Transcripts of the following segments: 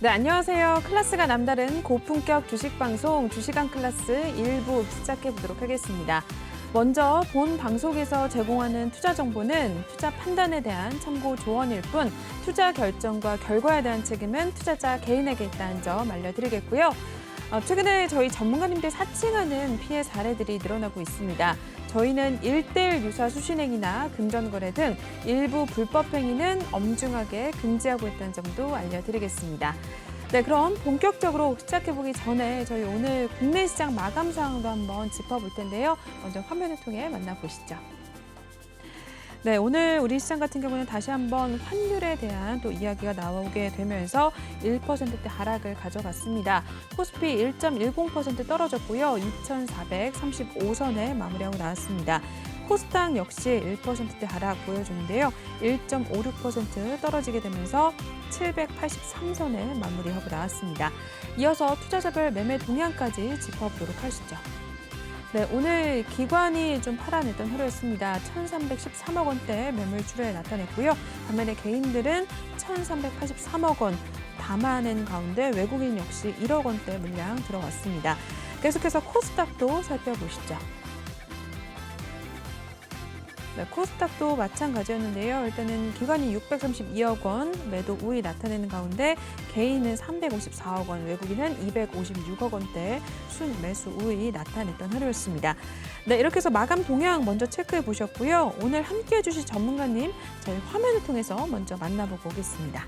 네, 안녕하세요. 클래스가 남다른 고품격 주식 방송 주식왕 클래스 1부 시작해 보도록 하겠습니다. 먼저 본 방송에서 제공하는 투자 정보는 투자 판단에 대한 참고 조언일 뿐 투자 결정과 결과에 대한 책임은 투자자 개인에게 있다는 점 알려드리겠고요. 최근에 저희 전문가님들 사칭하는 피해 사례들이 늘어나고 있습니다. 저희는 1:1 유사 수신행위나 금전거래 등 일부 불법 행위는 엄중하게 금지하고 있다는 점도 알려드리겠습니다. 네, 그럼 본격적으로 시작해보기 전에 저희 오늘 국내 시장 마감 상황도 한번 짚어볼 텐데요. 먼저 화면을 통해 만나보시죠. 네, 오늘 우리 시장 같은 경우는 다시 한번 환율에 대한 또 이야기가 나오게 되면서 1%대 하락을 가져갔습니다. 코스피 1.10% 떨어졌고요. 2,435선에 마무리하고 나왔습니다. 코스닥 역시 1%대 하락 보여주는데요. 1.56% 떨어지게 되면서 783선에 마무리하고 나왔습니다. 이어서 투자자별 매매 동향까지 짚어보도록 하시죠. 네, 오늘 기관이 좀 팔아냈던 하루였습니다. 1,313억 원대 매물 출하에 나타냈고요. 반면에 개인들은 1,383억 원 담아낸 가운데 외국인 역시 1억 원대 물량 들어왔습니다. 계속해서 코스닥도 살펴보시죠. 네, 코스닥도 마찬가지였는데요. 일단은 기관이 632억 원 매도 우위 나타내는 가운데 개인은 354억 원, 외국인은 256억 원대 순매수 우위 나타냈던 하루였습니다. 네, 이렇게 해서 마감 동향 먼저 체크해 보셨고요. 오늘 함께해 주실 전문가님 저희 화면을 통해서 먼저 만나보고 오겠습니다.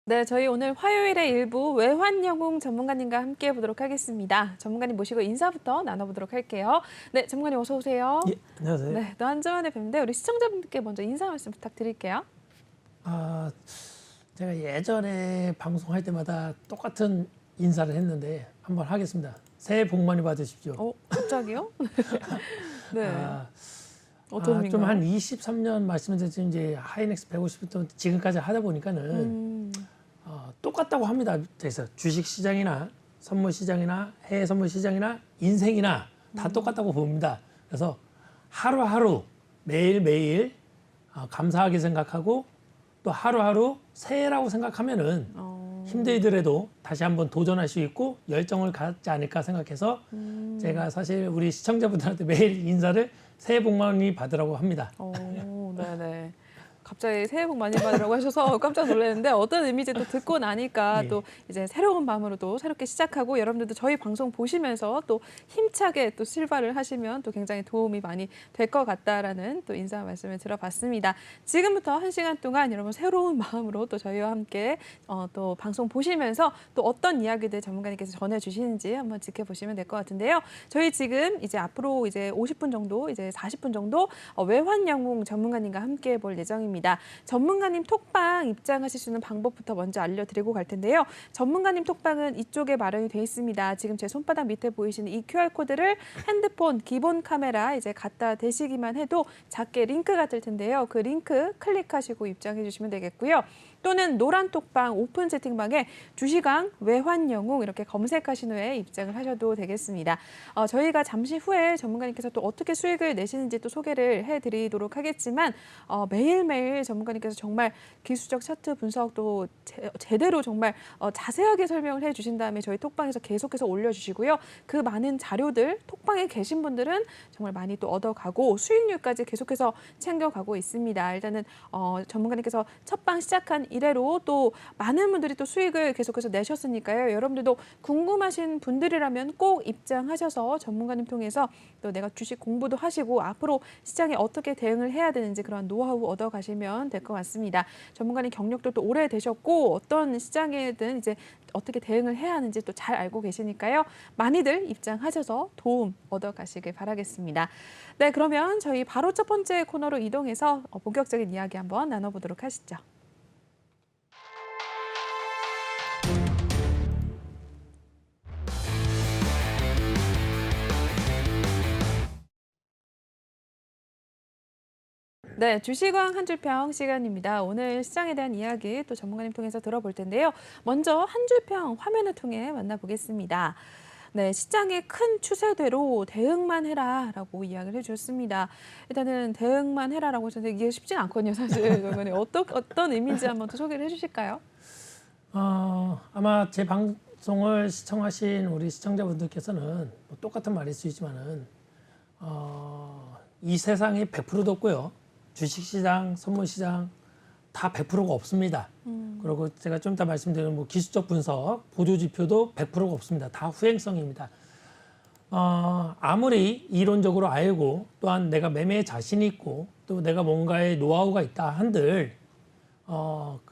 네, 저희 오늘 화요일의 일부 외환영웅 전문가님과 함께 보도록 하겠습니다. 전문가님 모시고 인사부터 나눠보도록 할게요. 네, 전문가님 어서 오세요. 예, 안녕하세요. 네, 또 한 주만에 뵙는데 우리 시청자분들께 먼저 인사 말씀 부탁드릴게요. 제가 예전에 방송할 때마다 똑같은 인사를 했는데 한번 하겠습니다. 새해 복 많이 받으십시오. 갑자기요? 네. 어떤 의미인가요? 좀 한 23년 말씀드렸죠. 이제 하이닉스 150부터 지금까지 하다 보니까는 똑같다고 합니다. 그래서 주식 시장이나 선물 시장이나 해외 선물 시장이나 인생이나 다 똑같다고 봅니다. 그래서 하루하루 매일매일 감사하게 생각하고 또 하루하루 새해라고 생각하면은 힘들더라도 다시 한번 도전할 수 있고 열정을 갖지 않을까 생각해서 제가 사실 우리 시청자분들한테 매일 인사를 새해 복 많이 받으라고 합니다. 네네. 갑자기 새해 복 많이 받으라고 하셔서 깜짝 놀랐는데 어떤 의미인지 또 듣고 나니까 예. 또 이제 새로운 마음으로 또 새롭게 시작하고 여러분들도 저희 방송 보시면서 또 힘차게 또 출발을 하시면 또 굉장히 도움이 많이 될 것 같다라는 또 인사 말씀을 들어봤습니다. 지금부터 1시간 동안 여러분 새로운 마음으로 또 저희와 함께 또 방송 보시면서 또 어떤 이야기들 전문가님께서 전해주시는지 한번 지켜보시면 될 것 같은데요. 저희 지금 이제 앞으로 이제 50분 정도, 이제 40분 정도 외환영웅 전문가님과 함께 볼 예정입니다. 전문가님 톡방 입장하실 수 있는 방법부터 먼저 알려드리고 갈 텐데요. 전문가님 톡방은 이쪽에 마련이 되어 있습니다. 지금 제 손바닥 밑에 보이시는 이 QR코드를 핸드폰 기본 카메라 이제 갖다 대시기만 해도 작게 링크가 뜰 텐데요. 그 링크 클릭하시고 입장해 주시면 되겠고요. 또는 노란 톡방 오픈 채팅방에 주식왕 외환영웅 이렇게 검색하신 후에 입장을 하셔도 되겠습니다. 저희가 잠시 후에 전문가님께서 또 어떻게 수익을 내시는지 또 소개를 해드리도록 하겠지만 매일매일 전문가님께서 정말 기술적 차트 분석도 제대로 정말 자세하게 설명을 해주신 다음에 저희 톡방에서 계속해서 올려주시고요. 그 많은 자료들 톡방에 계신 분들은 정말 많이 또 얻어가고 수익률까지 계속해서 챙겨가고 있습니다. 일단은 전문가님께서 첫 방 시작한 이래로 또 많은 분들이 또 수익을 계속해서 내셨으니까요. 여러분들도 궁금하신 분들이라면 꼭 입장하셔서 전문가님 통해서 또 내가 주식 공부도 하시고 앞으로 시장에 어떻게 대응을 해야 되는지 그런 노하우 얻어 가시면 될 것 같습니다. 전문가님 경력도 또 오래 되셨고 어떤 시장에든 이제 어떻게 대응을 해야 하는지 또 잘 알고 계시니까요. 많이들 입장하셔서 도움 얻어 가시길 바라겠습니다. 네, 그러면 저희 바로 첫 번째 코너로 이동해서 본격적인 이야기 한번 나눠보도록 하시죠. 네, 주식왕 한 줄평 시간입니다. 오늘 시장에 대한 이야기 또 전문가님 통해서 들어볼 텐데요. 먼저 한 줄평 화면을 통해 만나보겠습니다. 네, 시장의 큰 추세대로 대응만 해라라고 이야기를 해주셨습니다. 일단은 대응만 해라라고 하셨는데 이게 쉽진 않거든요, 사실. 그러면 어떤 의미인지 한번 또 소개를 해주실까요? 아마 제 방송을 시청하신 우리 시청자분들께서는 뭐 똑같은 말일 수 있지만은 이 세상에 100%도 없고요. 주식시장, 선물시장 다 100%가 없습니다. 그리고 제가 좀 이따 말씀드리는 뭐 기술적 분석, 보조지표도 100%가 없습니다. 다 후행성입니다. 아무리 이론적으로 알고 또한 내가 매매에 자신이 있고 또 내가 뭔가의 노하우가 있다 한들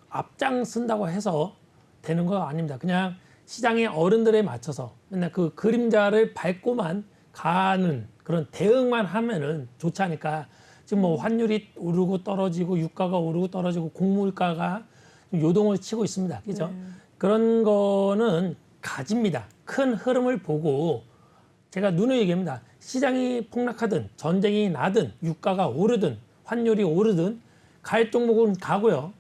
앞장쓴다고 해서 되는 거 아닙니다. 그냥 시장의 어른들에 맞춰서 맨날 그 그림자를 밟고만 가는 그런 대응만 하면은 좋지 않을까. 지금 뭐 환율이 오르고 떨어지고 유가가 오르고 떨어지고 곡물가가 요동을 치고 있습니다. 그죠? 네. 그런 거는 가집니다. 큰 흐름을 보고 제가 눈을 얘기합니다. 시장이 폭락하든 전쟁이 나든 유가가 오르든 환율이 오르든 갈 종목은 가고요.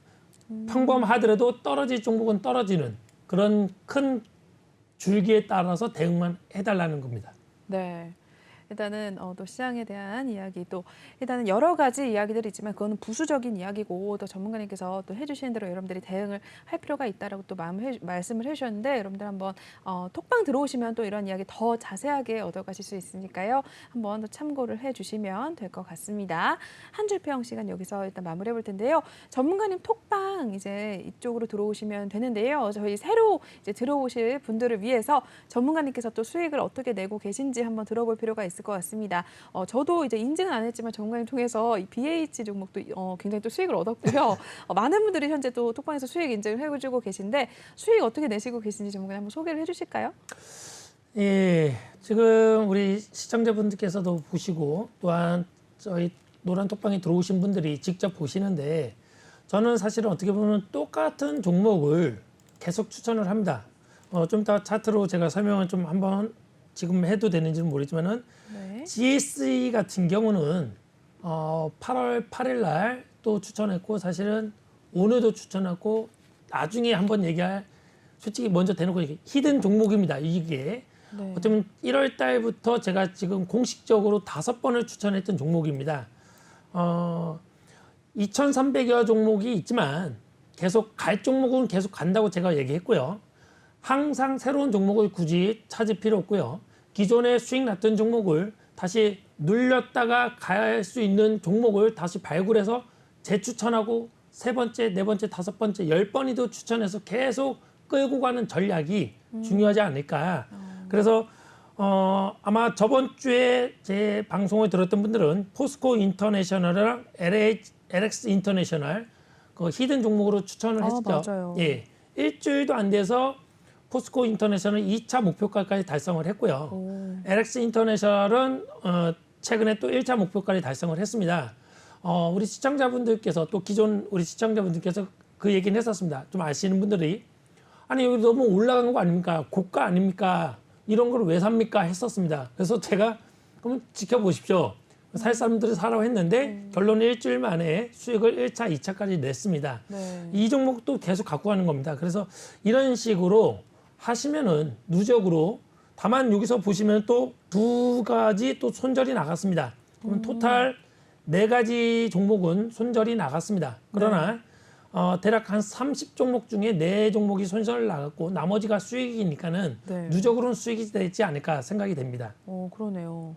평범하더라도 떨어질 종목은 떨어지는 그런 큰 줄기에 따라서 대응만 해달라는 겁니다. 네. 일단은 또 시장에 대한 이야기 또 일단은 여러 가지 이야기들이 있지만 그거는 부수적인 이야기고 또 전문가님께서 또 해주시는 대로 여러분들이 대응을 할 필요가 있다라고 또 말씀을 해주셨는데 여러분들 한번 톡방 들어오시면 또 이런 이야기 더 자세하게 얻어가실 수 있으니까요. 한번 또 참고를 해주시면 될 것 같습니다. 한 줄평 시간 여기서 일단 마무리해 볼 텐데요. 전문가님 톡방 이제 이쪽으로 들어오시면 되는데요. 저희 새로 이제 들어오실 분들을 위해서 전문가님께서 또 수익을 어떻게 내고 계신지 한번 들어볼 필요가 있습니다. 것 같습니다. 저도 이제 인증은 안 했지만 전문가님 통해서 이 BH 종목도 굉장히 또 수익을 얻었고요. 많은 분들이 현재 또 톡방에서 수익 인증을 해주고 계신데 수익 어떻게 내시고 계신지 전문가님 한번 소개를 해주실까요? 예, 지금 우리 시청자분들께서도 보시고 또한 저희 노란 톡방에 들어오신 분들이 직접 보시는데 저는 사실은 어떻게 보면 똑같은 종목을 계속 추천을 합니다. 좀 이따 차트로 제가 설명을 좀 한번 지금 해도 되는지는 모르지만은 네. GSE 같은 경우는 8월 8일 날 또 추천했고 사실은 오늘도 추천했고 나중에 한번 얘기할 솔직히 먼저 대놓고 얘기 히든 종목입니다. 이게 네. 어쩌면 1월 달부터 제가 지금 공식적으로 5번을 추천했던 종목입니다. 2,300여 종목이 있지만 계속 갈 종목은 계속 간다고 제가 얘기했고요. 항상 새로운 종목을 굳이 찾을 필요 없고요. 기존에 수익 났던 종목을 다시 눌렸다가 갈 수 있는 종목을 다시 발굴해서 재추천하고 세 번째, 네 번째, 다섯 번째, 10번이도 추천해서 계속 끌고 가는 전략이 중요하지 않을까. 그래서 아마 저번 주에 제 방송을 들었던 분들은 포스코 인터내셔널이랑 LX 인터내셔널 그 히든 종목으로 추천을 했죠. 맞아요. 예, 일주일도 안 돼서 포스코 인터내셔널 2차 목표가까지 달성을 했고요. LX 인터내셔널은 최근에 또 1차 목표까지 달성을 했습니다. 우리 시청자분들께서 또 기존 우리 시청자분들께서 그 얘기는 했었습니다. 좀 아시는 분들이 아니 여기 너무 올라간 거 아닙니까? 고가 아닙니까? 이런 걸 왜 삽니까? 했었습니다. 그래서 제가 그럼 지켜보십시오. 살 사람들이 사라고 했는데 결론은 일주일 만에 수익을 1차, 2차까지 냈습니다. 네. 이 종목도 계속 갖고 가는 겁니다. 그래서 이런 식으로 하시면은 누적으로 다만 여기서 보시면 또 2가지 또 손절이 나갔습니다. 그럼 토탈 4가지 종목은 손절이 나갔습니다. 그러나 대략 한 30종목 중에 4종목이 손절 나갔고 나머지가 수익이니까는 네. 누적으로는 수익이 되지 않을까 생각이 됩니다. 그러네요.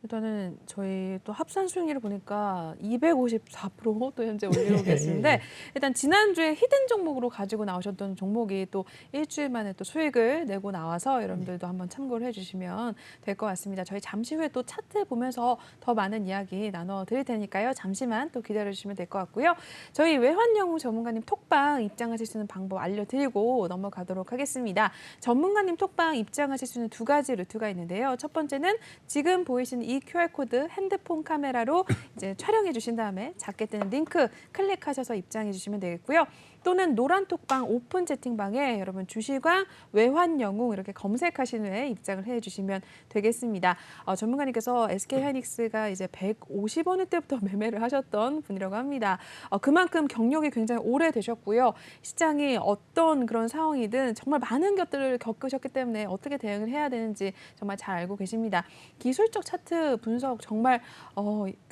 일단은 저희 또 합산 수익률을 보니까 254%또 현재 올리고 예, 계시는데 예. 일단 지난주에 히든 종목으로 가지고 나오셨던 종목이 또 일주일 만에 또 수익을 내고 나와서 여러분들도 한번 참고를 해주시면 될 것 같습니다. 저희 잠시 후에 또 차트 보면서 더 많은 이야기 나눠드릴 테니까요. 잠시만 또 기다려주시면 될 것 같고요. 저희 외환영웅 전문가님 톡방 입장하실 수 있는 방법 알려드리고 넘어가도록 하겠습니다. 전문가님 톡방 입장하실 수 있는 두 가지 루트가 있는데요. 첫 번째는 지금 보이시는 이 QR코드 핸드폰 카메라로 이제 촬영해 주신 다음에 작게 뜨는 링크 클릭하셔서 입장해 주시면 되겠고요. 또는 노란 톡방 오픈 채팅방에 여러분 주식과 외환영웅 이렇게 검색하신 후에 입장을 해 주시면 되겠습니다. 전문가님께서 SK하이닉스가 이제 150원 때부터 매매를 하셨던 분이라고 합니다. 그만큼 경력이 굉장히 오래 되셨고요. 시장이 어떤 그런 상황이든 정말 많은 것들을 겪으셨기 때문에 어떻게 대응을 해야 되는지 정말 잘 알고 계십니다. 기술적 차트 분석 정말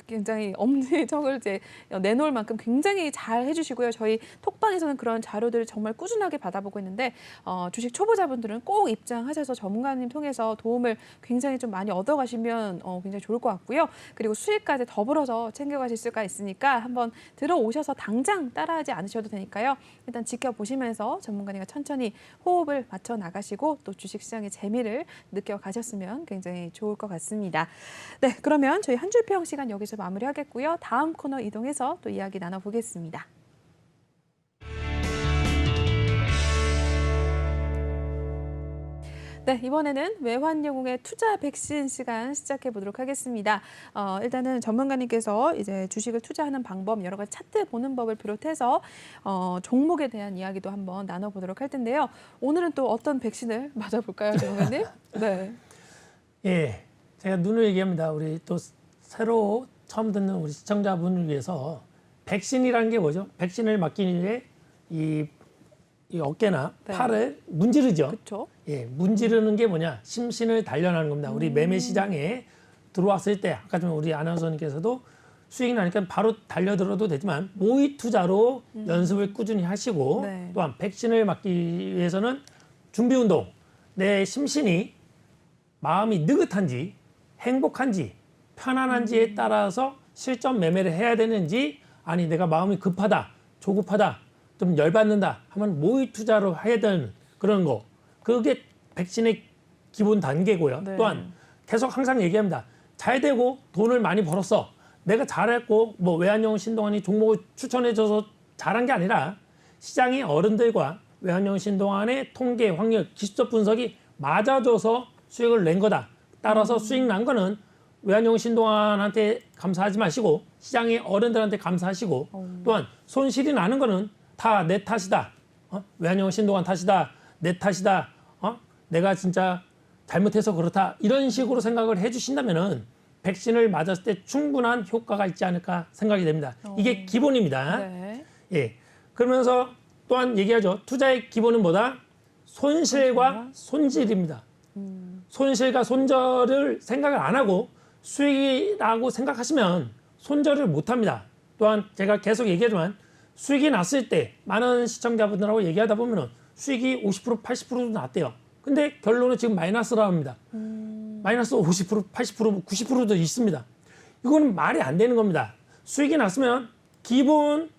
굉장히 엄지척을 이제 내놓을 만큼 굉장히 잘 해주시고요. 저희 톡방에서는 그런 자료들을 정말 꾸준하게 받아보고 있는데 주식 초보자분들은 꼭 입장하셔서 전문가님 통해서 도움을 굉장히 좀 많이 얻어가시면 굉장히 좋을 것 같고요. 그리고 수익까지 더불어서 챙겨가실 수가 있으니까 한번 들어오셔서 당장 따라하지 않으셔도 되니까요. 일단 지켜보시면서 전문가님과 천천히 호흡을 맞춰 나가시고 또 주식시장의 재미를 느껴가셨으면 굉장히 좋을 것 같습니다. 네, 그러면 저희 한 줄 평 시간 여기서 마무리하겠고요. 다음 코너 이동해서 또 이야기 나눠보겠습니다. 네, 이번에는 외환영웅의 투자 백신 시간 시작해 보도록 하겠습니다. 일단은 전문가님께서 이제 주식을 투자하는 방법, 여러 가지 차트 보는 법을 비롯해서 종목에 대한 이야기도 한번 나눠보도록 할 텐데요. 오늘은 또 어떤 백신을 맞아볼까요, 전문가님? 네. 예, 제가 눈을 얘기합니다. 우리 또 새로 처음 듣는 우리 시청자분을 위해서 백신이라는 게 뭐죠? 백신을 맞기 위해 이 어깨나 네. 팔을 문지르죠. 그렇죠. 예, 문지르는 게 뭐냐? 심신을 단련하는 겁니다. 우리 매매 시장에 들어왔을 때 아까 좀 우리 아나운서님께서도 수익이 나니까 바로 달려들어도 되지만 모의 투자로 연습을 꾸준히 하시고 네. 또한 백신을 맞기 위해서는 준비 운동, 내 심신이 마음이 느긋한지 행복한지 편안한지에 따라서 실전 매매를 해야 되는지 아니 내가 마음이 급하다, 조급하다, 좀 열받는다 하면 모의 투자로 해야 되는 그런 거. 그게 백신의 기본 단계고요. 네. 또한 계속 항상 얘기합니다. 잘 되고 돈을 많이 벌었어. 내가 잘했고 뭐 외환영웅 신동환이 종목을 추천해줘서 잘한 게 아니라 시장의 어른들과 외환영웅 신동환의 통계, 확률, 기술적 분석이 맞아줘서 수익을 낸 거다. 따라서 수익 난 거는 외환영웅 신동환한테 감사하지 마시고 시장의 어른들한테 감사하시고 또한 손실이 나는 거는 다 내 탓이다. 외환영웅 신동환 탓이다. 내 탓이다. 내가 진짜 잘못해서 그렇다. 이런 식으로 생각을 해주신다면은 백신을 맞았을 때 충분한 효과가 있지 않을까 생각이 됩니다. 이게 기본입니다. 네. 예. 그러면서 또한 얘기하죠. 투자의 기본은 뭐다? 손실과 손질입니다. 손실과 손절을 생각을 안 하고 수익이라고 생각하시면 손절을 못 합니다. 또한 제가 계속 얘기하지만 수익이 났을 때 많은 시청자분들하고 얘기하다 보면 수익이 50%, 80%도 났대요. 근데 결론은 지금 마이너스라 합니다. 마이너스 50%, 80%, 90%도 있습니다. 이거는 말이 안 되는 겁니다. 수익이 났으면 기본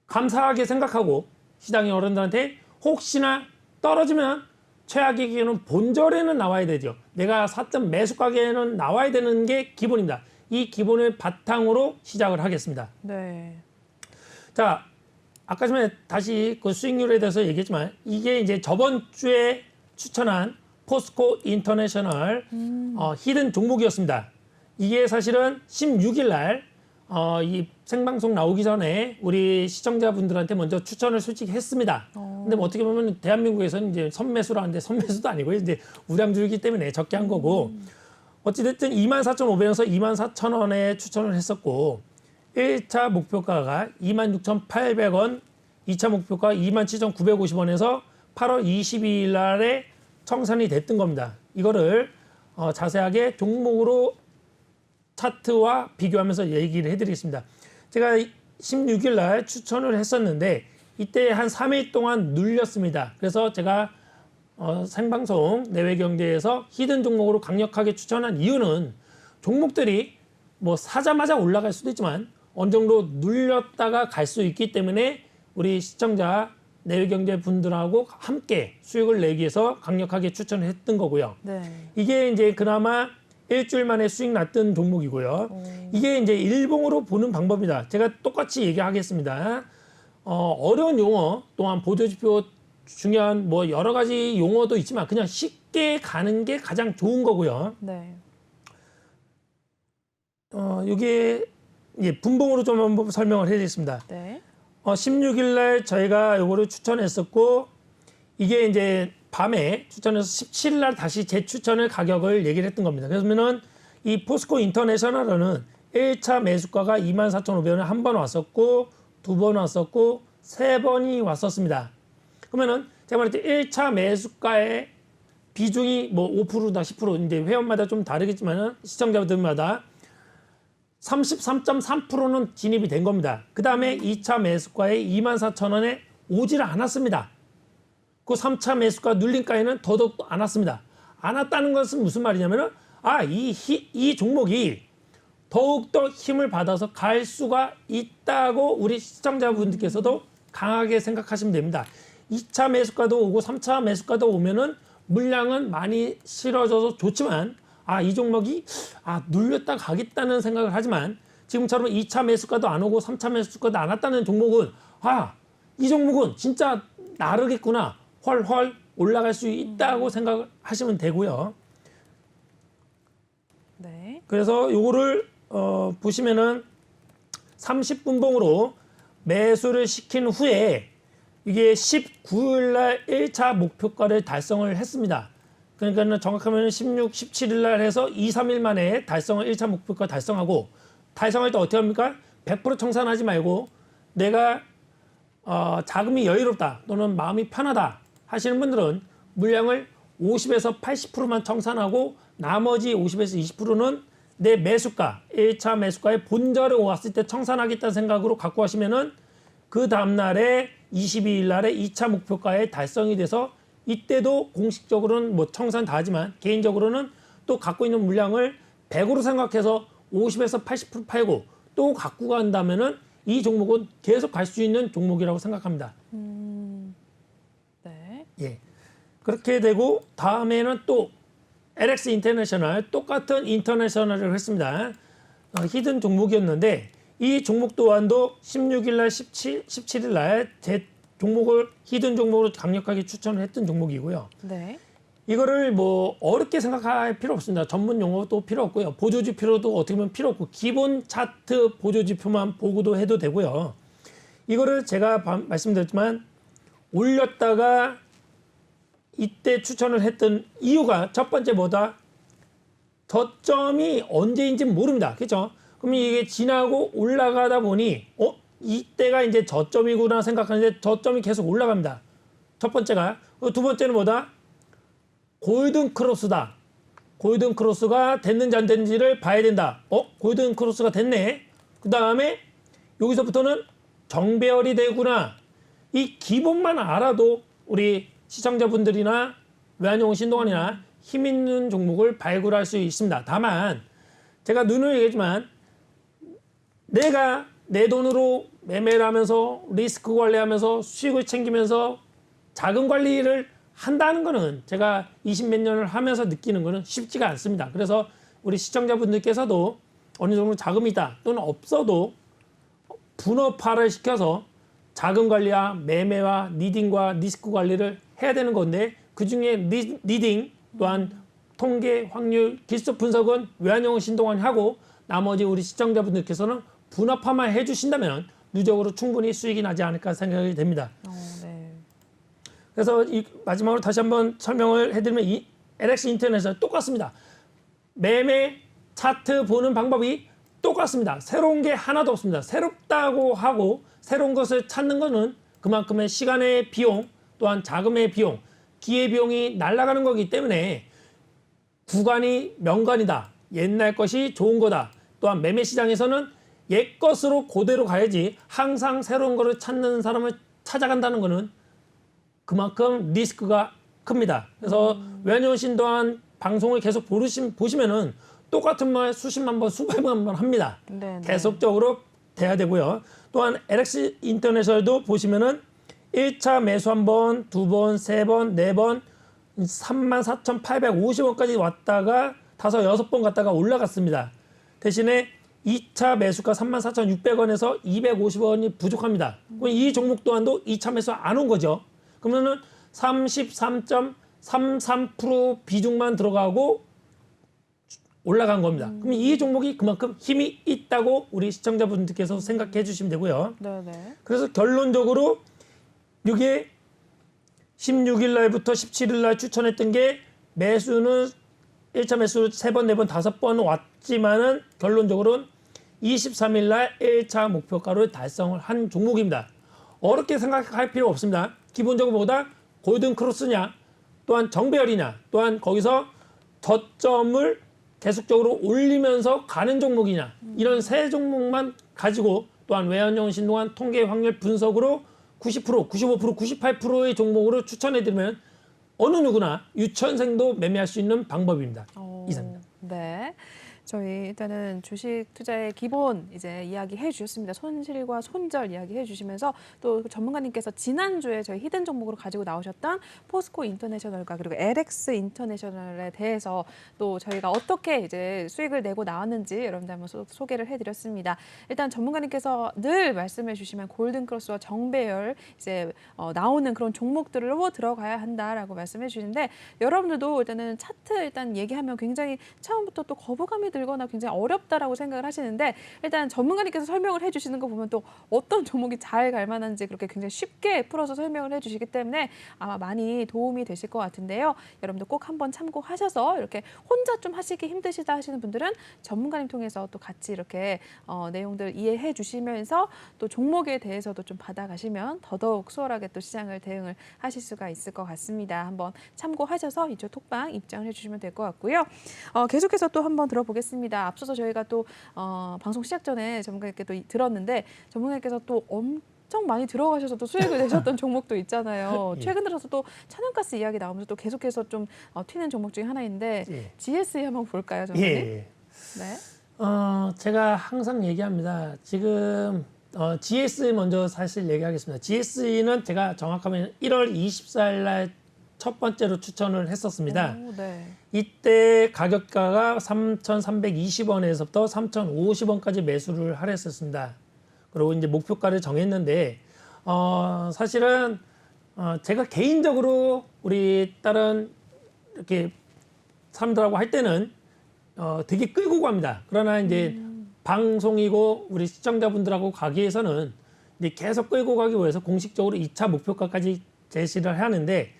감사하게 생각하고 시장의 어른들한테 혹시나 떨어지면 최악의 기회는 본절에는 나와야 되죠. 내가 샀던 매수 가격에는 나와야 되는 게 기본입니다. 이 기본을 바탕으로 시작을 하겠습니다. 네. 자, 아까 전에 다시 그 수익률에 대해서 얘기했지만 이게 이제 저번 주에 추천한 포스코 인터내셔널 히든 종목이었습니다. 이게 사실은 16일 날 이 생방송 나오기 전에 우리 시청자분들한테 먼저 추천을 솔직히 했습니다. 근데 뭐 어떻게 보면 대한민국에서는 이제 선매수라는데 선매수도 아니고요. 이제 우량주이기 때문에 적게 한 거고 어찌됐든 24,500원에서 24,000원에 추천을 했었고 1차 목표가가 26,800원, 2차 목표가 27,950원에서 8월 22일 날에 청산이 됐던 겁니다. 이거를 자세하게 종목으로 차트와 비교하면서 얘기를 해드리겠습니다. 제가 16일 날 추천을 했었는데 이때 한 3일 동안 눌렸습니다. 그래서 제가 생방송 내외경제에서 히든 종목으로 강력하게 추천한 이유는 종목들이 뭐 사자마자 올라갈 수도 있지만 어느 정도 눌렸다가 갈 수 있기 때문에 우리 시청자 내외경제 분들하고 함께 수익을 내기 위해서 강력하게 추천을 했던 거고요. 네. 이게 이제 그나마 일주일 만에 수익 났던 종목이고요. 이게 이제 일봉으로 보는 방법이다. 제가 똑같이 얘기하겠습니다. 어려운 용어 또한 보조지표 중요한 뭐 여러 가지 용어도 있지만 그냥 쉽게 가는 게 가장 좋은 거고요. 네. 이게 분봉으로 좀 한번 설명을 해드리겠습니다. 네. 16일 날 저희가 요거를 추천했었고 이게 이제 밤에 추천해서 17일 날 다시 재추천을 가격을 얘기를 했던 겁니다. 그러면은 이 포스코 인터내셔널은 1차 매수가가 24,500원에 한 번 왔었고 두 번 왔었고 세 번이 왔었습니다. 그러면은 제가 말했듯이 1차 매수가의 비중이 뭐 5%다 10% 이제 회원마다 좀 다르겠지만은 시청자분들마다 33.3%는 진입이 된 겁니다. 그 다음에 2차 매수가에 24,000원에 오지를 않았습니다. 그 3차 매수가 눌림가에는 더더욱 안 왔습니다. 안 왔다는 것은 무슨 말이냐면은 이 종목이 더욱더 힘을 받아서 갈 수가 있다고 우리 시청자분들께서도 강하게 생각하시면 됩니다. 2차 매수가도 오고 3차 매수가도 오면은 물량은 많이 실어져서 좋지만 이 종목이 눌렸다 가겠다는 생각을 하지만 지금처럼 2차 매수가도 안 오고 3차 매수가도 안 왔다는 종목은 이 종목은 진짜 나르겠구나. 훨훨 올라갈 수 있다고 생각하시면 되고요. 네. 그래서 요거를 보시면은 30분봉으로 매수를 시킨 후에 이게 19일 날 1차 목표가를 달성을 했습니다. 그러니까 정확하면 16, 17일 날 해서 2, 3일 만에 달성을 1차 목표가 달성하고 달성할 때 어떻게 합니까? 100% 청산하지 말고 내가 자금이 여유롭다 또는 마음이 편하다 하시는 분들은 물량을 50에서 80%만 청산하고 나머지 50에서 20%는 내 매수가, 1차 매수가의 본절에 왔을 때 청산하겠다는 생각으로 갖고 하시면은 그 다음날에 22일 날에 2차 목표가에 달성이 돼서 이때도 공식적으로는 뭐 청산 다 하지만 개인적으로는 또 갖고 있는 물량을 100으로 생각해서 50에서 80% 팔고 또 갖고 간다면은 이 종목은 계속 갈 수 있는 종목이라고 생각합니다. 네. 예. 그렇게 되고 다음에는 또 LX 인터내셔널 똑같은 인터내셔널을 했습니다. 히든 종목이었는데 이 종목 또한도 16일 날 17일 날 제 종목을 히든 종목으로 강력하게 추천을 했던 종목이고요. 네. 이거를 뭐 어렵게 생각할 필요 없습니다. 전문 용어도 필요 없고요. 보조지표도 어떻게 보면 필요 없고 기본 차트 보조지표만 보고도 해도 되고요. 이거를 제가 말씀드렸지만 올렸다가 이때 추천을 했던 이유가 첫 번째 뭐다? 저점이 언제인지 모릅니다. 그렇죠? 그럼 이게 지나고 올라가다 보니 이때가 이제 저점이구나 생각하는데 저점이 계속 올라갑니다. 첫 번째가. 두 번째는 뭐다? 골든 크로스다. 골든 크로스가 됐는지 안 됐는지를 봐야 된다. 골든 크로스가 됐네. 그 다음에 여기서부터는 정배열이 되구나. 이 기본만 알아도 우리 시청자분들이나 외환용 신동환이나 힘 있는 종목을 발굴할 수 있습니다. 다만 제가 눈을 얘기했지만 내가 내 돈으로 매매를 하면서 리스크 관리하면서 수익을 챙기면서 자금 관리를 한다는 거는 제가 20몇 년을 하면서 느끼는 거는 쉽지가 않습니다. 그래서 우리 시청자분들께서도 어느 정도 자금이 있다 또는 없어도 분업화를 시켜서 자금 관리와 매매와 리딩과 리스크 관리를 해야 되는 건데 그중에 리딩 또한 통계, 확률, 기술 분석은 외환용 신동환이 하고 나머지 우리 시청자분들께서는 분업화만 해주신다면 누적으로 충분히 수익이 나지 않을까 생각이 됩니다. 네. 그래서 마지막으로 다시 한번 설명을 해드리면 이 LX 인터넷은 똑같습니다. 매매 차트 보는 방법이 똑같습니다. 새로운 게 하나도 없습니다. 새롭다고 하고 새로운 것을 찾는 것은 그만큼의 시간의 비용 또한 자금의 비용, 기회 비용이 날아가는 거기 때문에 구간이 명간이다. 옛날 것이 좋은 거다. 또한 매매 시장에서는 옛 것으로 그대로 가야지 항상 새로운 거를 찾는 사람을 찾아간다는 거는 그만큼 리스크가 큽니다. 그래서 외환용 신동환 방송을 계속 보시면은 똑같은 말 수십만 번, 수백만 번 합니다. 네, 네. 계속적으로 계속적으로 돼야 되고요. 또한 LX 인터내셔널도 보시면은 1차 매수 한 번, 두 번, 세 번, 네 번, 34,850원까지 왔다가 5, 6번 갔다가 올라갔습니다. 대신에 2차 매수가 34,600원에서 250원이 부족합니다. 그럼 이 종목 또한도 2차 매수 안 온 거죠. 그러면은 33.33% 비중만 들어가고 올라간 겁니다. 그럼 이 종목이 그만큼 힘이 있다고 우리 시청자분들께서 생각해 주시면 되고요. 네네. 그래서 결론적으로 이게 16일 날부터 17일 날 추천했던 게 매수는 1차 매수 3번, 4번, 5번 왔지만은 결론적으로는 23일 날 1차 목표가를 달성을 한 종목입니다. 어렵게 생각할 필요 없습니다. 기본적으로 보다 골든 크로스냐, 또한 정배열이냐, 또한 거기서 저점을 계속적으로 올리면서 가는 종목이냐, 이런 세 종목만 가지고 또한 외환영 신동한 통계 확률 분석으로 90%, 95%, 98%의 종목으로 추천해드리면 어느 누구나 유치원생도 매매할 수 있는 방법입니다. 이상입니다. 네. 저희 일단은 주식 투자의 기본 이제 이야기해 주셨습니다. 손실과 손절 이야기해 주시면서 또 전문가님께서 지난주에 저희 히든 종목으로 가지고 나오셨던 포스코 인터내셔널과 그리고 LX 인터내셔널에 대해서 또 저희가 어떻게 이제 수익을 내고 나왔는지 여러분들 한번 소개를 해드렸습니다. 일단 전문가님께서 늘 말씀해 주시면 골든크로스와 정배열 이제 나오는 그런 종목들로 들어가야 한다라고 말씀해 주시는데 여러분들도 일단은 차트 일단 얘기하면 굉장히 처음부터 또 거부감이 들거나 굉장히 어렵다라고 생각을 하시는데 일단 전문가님께서 설명을 해주시는 거 보면 또 어떤 종목이 잘 갈 만한지 그렇게 굉장히 쉽게 풀어서 설명을 해주시기 때문에 아마 많이 도움이 되실 것 같은데요. 여러분들 꼭 한번 참고하셔서 이렇게 혼자 좀 하시기 힘드시다 하시는 분들은 전문가님 통해서 또 같이 이렇게 내용들 이해해 주시면서 또 종목에 대해서도 좀 받아가시면 더더욱 수월하게 또 시장을 대응을 하실 수가 있을 것 같습니다. 한번 참고하셔서 이쪽 톡방 입장을 해주시면 될 것 같고요. 계속해서 또 한번 들어보겠습니다. 앞서서 저희가 또 방송 시작 전에 전문가님께 또 들었는데 전문가님께서 또 엄청 많이 들어가셔서 또 수익을 내셨던 종목도 있잖아요. 예. 최근 들어서 또 천연가스 이야기 나오면서 또 계속해서 좀 튀는 종목 중에 하나인데 예. GSE 한번 볼까요, 전문가님? 예. 네. 제가 항상 얘기합니다. 지금 GSE 먼저 사실 얘기하겠습니다. GSE는 제가 정확하면 1월 24일 날 첫 번째로 추천을 했었습니다. 오, 네. 이때 가격가가 3,320원에서부터 3,050원까지 매수를 하랬었습니다. 그리고 이제 목표가를 정했는데 사실은 제가 개인적으로 우리 다른 이렇게 사람들하고 할 때는 되게 끌고 갑니다. 그러나 이제 방송이고 우리 시청자분들하고 가기 위해서는 이제 계속 끌고 가기 위해서 공식적으로 2차 목표가까지 제시를 하는데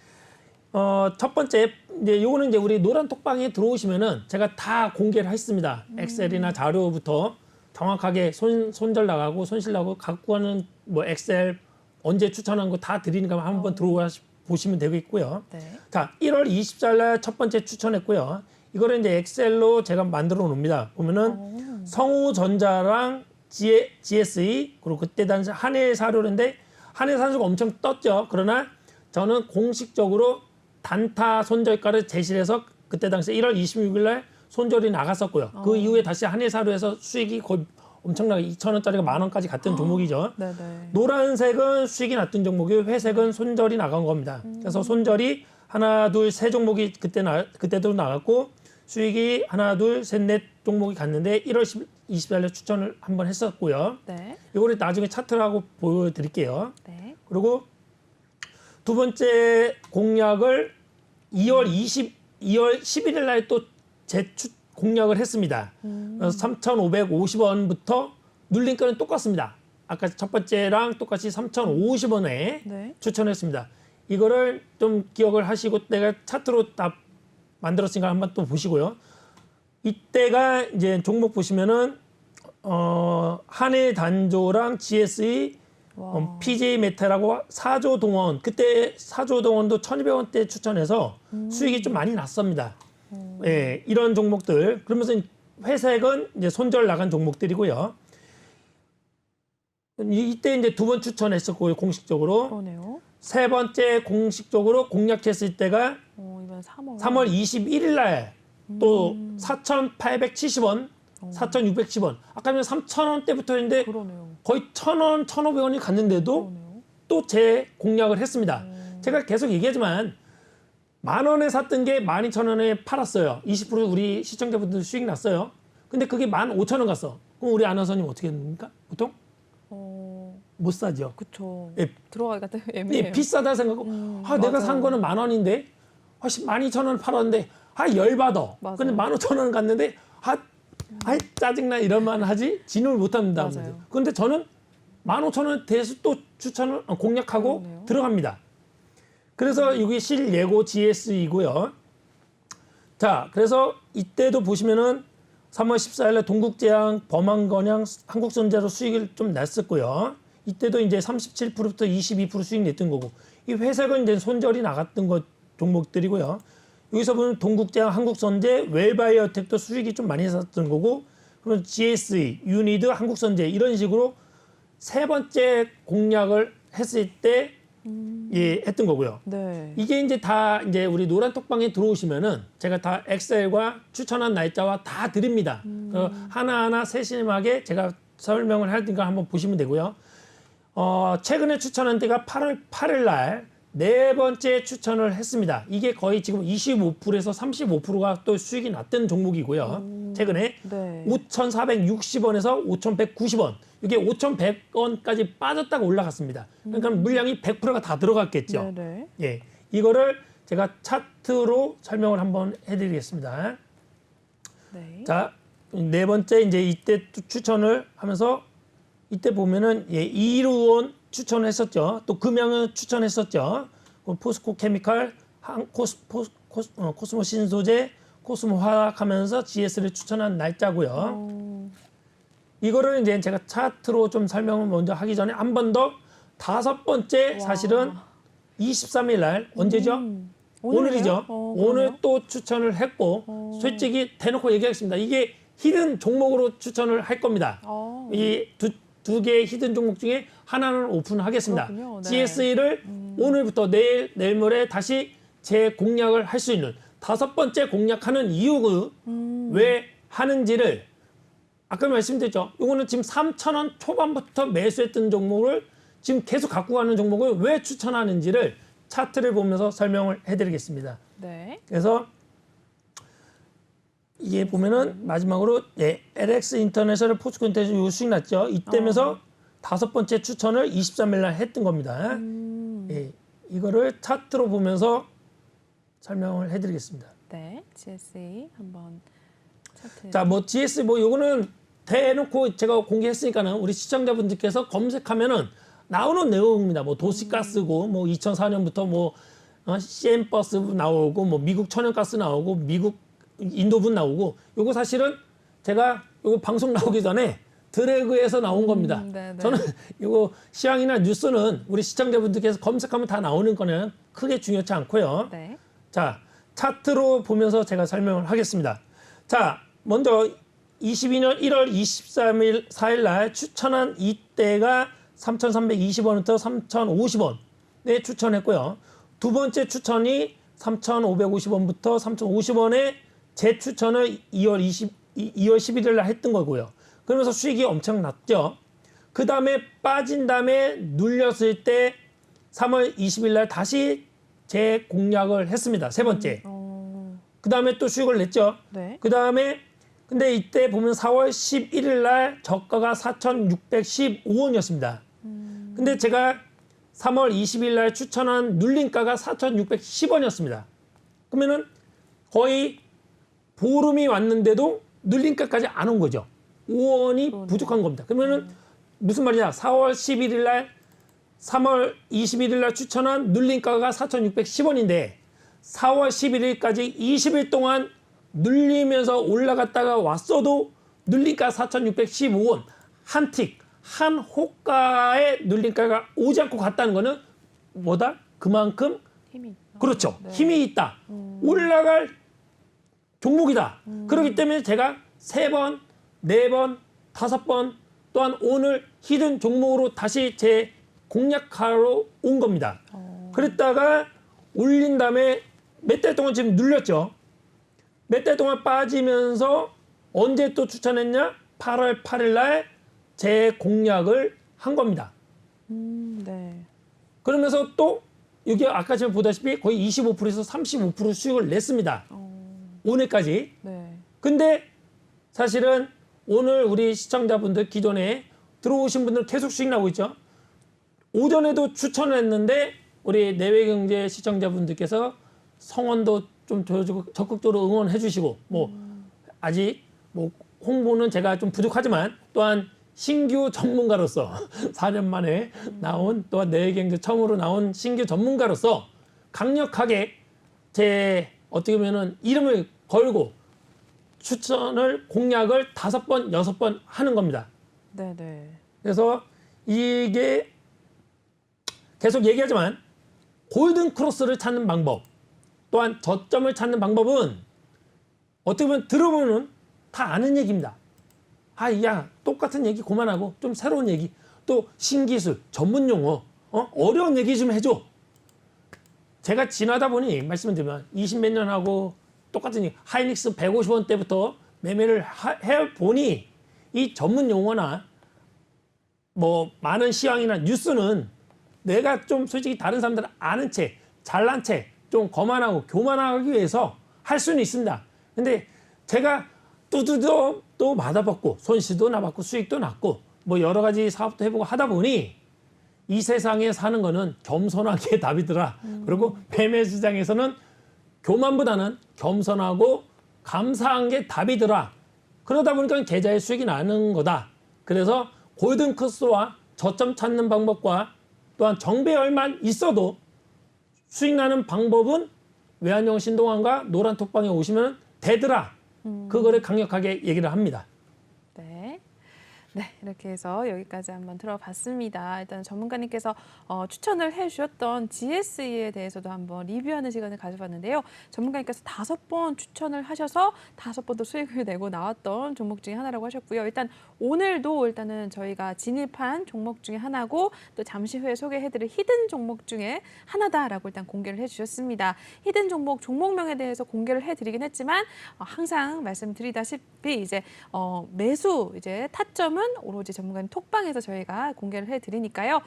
첫 번째 이제 요거는 이제 우리 노란 톡방에 들어오시면은 제가 다 공개를 했습니다. 엑셀이나 자료부터 정확하게 손절 나가고 손실 나가고 갖고 가는 뭐 엑셀 언제 추천한 거 다 드리니까 한번 들어와 보시면 되겠고요. 네. 자, 1월 24일 날 첫 번째 추천했고요. 이거를 이제 엑셀로 제가 만들어 놓습니다. 보면은 성우전자랑 GSE 그리고 그때 당시 한해사료인데 한해사료가 엄청 떴죠. 그러나 저는 공식적으로 단타 손절가를 제시해서 그때 당시 1월 26일 날 손절이 나갔었고요. 그 이후에 다시 한해사료에서 수익이 거의 엄청나게 2,000원짜리가 10,000원까지 갔던 종목이죠. 네네. 노란색은 수익이 났던 종목이고 회색은 손절이 나간 겁니다. 그래서 손절이 하나, 둘, 세 종목이 그때도 나갔고 수익이 하나, 둘, 셋, 넷 종목이 갔는데 1월 24일 날 추천을 한번 했었고요. 네. 이거를 나중에 차트라고 보여드릴게요. 네. 그리고 두 번째 공략을 2월 11일 날 또 공략을 했습니다. 3,550원부터 눌림가는 똑같습니다. 아까 첫 번째랑 똑같이 3,050원에 네. 추천했습니다. 이거를 좀 기억을 하시고 내가 차트로 다 만들었으니까 한번 또 보시고요. 이때가 이제 종목 보시면은 한해단조랑 GSE PJ 메탈하고 사조동원 그때 사조동원도 1,200원대 추천해서 수익이 좀 많이 났습니다. 예, 이런 종목들 그러면서 회색은 이제 손절 나간 종목들이고요. 이때 이제 두 번 추천했었고요 공식적으로. 그러네요. 세 번째 공식적으로 공략했을 때가 이번 3월. 3월 21일 날 또 4,870원, 4,610원. 아까 3,000원대부터 했는데 그러네요. 거의 1,000원, 1,500원이 갔는데도 그러네요. 또 재공략을 했습니다. 제가 계속 얘기하지만 10,000원에 샀던 게 12,000원에 팔았어요. 20% 우리 시청자분들 수익 났어요. 근데 그게 15,000원 갔어. 그럼 우리 아나운서님 어떻게 됩니까? 보통? 못 사죠. 그쵸. 예. 들어가기가 또 예, 애매해요. 비싸다 생각하고 내가 맞아요. 산 거는 10,000원인데 12,000원 팔았는데 열받아. 맞아요. 근데 15,000원 갔는데 짜증나 이러면 하지 진을 못합니다. 맞아요. 그런데 저는 15,000원 대수 또 추천을 공략하고 그러네요. 들어갑니다. 그래서 이게 실예고 GS이고요. 자, 그래서 이때도 보시면은 3월 14일 날 동국제약, 범한건양, 한국선제로 수익을 좀 냈었고요. 이때도 이제 37%부터 22% 수익 냈던 거고, 이 회색은 이제 손절이 나갔던 것 종목들이고요. 여기서 보면 동국제약, 한국선제, 웰바이오텍도 수익이 좀 많이 났었던 거고, 그리고 GSE, 유니드, 한국선제 이런 식으로 세 번째 공략을 했을 때 예, 했던 거고요. 네. 이게 이제 다 이제 우리 노란 톡방에 들어오시면은 제가 다 엑셀과 추천한 날짜와 다 드립니다. 하나하나 세심하게 제가 설명을 할 테니까 한번 보시면 되고요. 최근에 추천한 때가 8월 8일 날 네 번째 추천을 했습니다. 이게 거의 지금 25%에서 35%가 또 수익이 났던 종목이고요. 최근에 네. 5,460원에서 5,190원. 이게 5,100원까지 빠졌다가 올라갔습니다. 그러니까 물량이 100%가 다 들어갔겠죠. 네네. 예, 이거를 제가 차트로 설명을 한번 해드리겠습니다. 네. 자, 네 번째 이제 이때 추천을 하면서 이때 보면은 예, 이루온 추천을 했었죠. 또 금양은 추천했었죠. 포스코 케미칼, 코스모 신소재, 코스모 화학하면서 GS를 추천한 날짜고요. 이거를 이제 제가 차트로 좀 설명을 먼저 하기 전에 한 번 더 다섯 번째 사실은 23일 날 언제죠? 오늘이죠. 오늘 또 추천을 했고 솔직히 대놓고 얘기하겠습니다. 이게 히든 종목으로 추천을 할 겁니다. 이 두 개의 히든 종목 중에 하나는 오픈하겠습니다. 그렇군요. 네. GSE를 오늘부터 내일, 내일 모레 다시 재공략을 할 수 있는 다섯 번째 공략하는 이유가 왜 하는지를 아까 말씀드렸죠. 이거는 지금 3,000원 초반부터 매수했던 종목을 지금 계속 갖고 가는 종목을 왜 추천하는지를 차트를 보면서 설명을 해드리겠습니다. 네. 그래서 이게 보면은 마지막으로 LX 인터내셔널 포스코 인터내셔널 요 수익 났죠. 이때면서 다섯 번째 추천을 23일 날 했던 겁니다. 예, 이거를 차트로 보면서 설명을 해드리겠습니다. 네. GSE 한번 차트. 자, 뭐 GS 뭐 요거는 대놓고 제가 공개했으니까는 우리 시청자분들께서 검색하면은 나오는 내용입니다. 뭐 도시가스고 뭐 2004년부터 뭐 CN버스 나오고 뭐 미국 천연가스 나오고 미국 인도분 나오고 요거 사실은 제가 요거 방송 나오기 전에 드래그에서 나온 겁니다. 네. 저는 요거 시황이나 뉴스는 우리 시청자분들께서 검색하면 다 나오는 거는 크게 중요치 않고요. 네. 자, 차트로 보면서 제가 설명을 하겠습니다. 자, 먼저 22년 1월 23일 4일 날 추천한 이때가 3,320원부터 3,050원에 추천했고요. 두 번째 추천이 3,550원부터 3,050원에 재추천을 2월 11일 날 했던 거고요. 그러면서 수익이 엄청 났죠. 그 다음에 빠진 다음에 눌렸을 때 3월 20일 날 다시 재공략을 했습니다. 세 번째. 그 다음에 또 수익을 냈죠. 네. 그 다음에 근데 이때 보면 4월 11일 날 저가가 4,615원이었습니다. 근데 제가 3월 20일 날 추천한 눌림가가 4,610원이었습니다. 그러면은 거의 보름이 왔는데도 눌림가까지 안 온 거죠. 5원이 부족한 겁니다. 그러면은 무슨 말이냐? 4월 11일 날 3월 21일 날 추천한 눌림가가 4,610원인데 4월 11일까지 20일 동안 눌리면서 올라갔다가 왔어도 눌림가 4,615원 한 틱, 한 호가의 눌림가가 오지 않고 갔다는 거는 뭐다? 그만큼 힘이 있다. 그렇죠. 네. 힘이 있다. 올라갈 종목이다. 그렇기 때문에 제가 3번, 4번, 5번 또한 오늘 히든 종목으로 다시 제 공략하러 온 겁니다. 그랬다가 올린 다음에 몇 달 동안 지금 눌렸죠. 몇 달 동안 빠지면서 언제 또 추천했냐? 8월 8일 날 재공략을 한 겁니다. 네. 그러면서 또 여기 아까 제가 보다시피 거의 25%에서 35% 수익을 냈습니다. 오늘까지. 네. 근데 사실은 오늘 우리 시청자분들 기존에 들어오신 분들 계속 수익 나고 있죠. 오전에도 추천을 했는데 우리 내외경제 시청자분들께서 성원도 좀 적극적으로 응원해 주시고 뭐 아직 뭐 홍보는 제가 좀 부족하지만 또한 신규 전문가로서 4년 만에 나온 또한 내외경제 처음으로 나온 신규 전문가로서 강력하게 제 어떻게 보면은 이름을 걸고 추천을 공략을 5번, 6번 하는 겁니다. 네네. 그래서 이게 계속 얘기하지만 골든 크로스를 찾는 방법 또한 저점을 찾는 방법은 어떻게 보면 들어보면 다 아는 얘기입니다. 아, 야, 똑같은 얘기 그만하고 좀 새로운 얘기 또 신기술, 전문 용어 어려운 얘기 좀 해줘. 제가 지나다 보니 말씀을 드리면 20몇 년 하고 똑같은 얘기 하이닉스 150원 때부터 매매를 해보니 이 전문 용어나 뭐 많은 시황이나 뉴스는 내가 좀 솔직히 다른 사람들 아는 채 잘난 채 좀 거만하고 교만하기 위해서 할 수는 있습니다. 근데 제가 두두도 또 받아봤고 손실도 나봤고 수익도 났고 뭐 여러 가지 사업도 해보고 하다 보니 이 세상에 사는 거는 겸손하게 답이더라. 그리고 매매 시장에서는 교만보다는 겸손하고 감사한 게 답이더라. 그러다 보니까 계좌에 수익이 나는 거다. 그래서 골든 크로스와 저점 찾는 방법과 또한 정배열만 있어도 수익 나는 방법은 외환영 신동환과 노란톡방에 오시면 되더라. 그거를 강력하게 얘기를 합니다. 네. 네, 이렇게 해서 여기까지 한번 들어봤습니다. 일단 전문가님께서 추천을 해주셨던 GSE에 대해서도 한번 리뷰하는 시간을 가져봤는데요. 전문가님께서 5번 추천을 하셔서 5번도 수익을 내고 나왔던 종목 중에 하나라고 하셨고요. 일단 오늘도 일단은 저희가 진입한 종목 중에 하나고 또 잠시 후에 소개해드릴 히든 종목 중에 하나다라고 일단 공개를 해주셨습니다. 히든 종목명에 대해서 공개를 해드리긴 했지만 항상 말씀드리다시피 이제 매수 이제 타점은 오로지 전문가님 톡방에서 저희가 공개를 해드리니까요.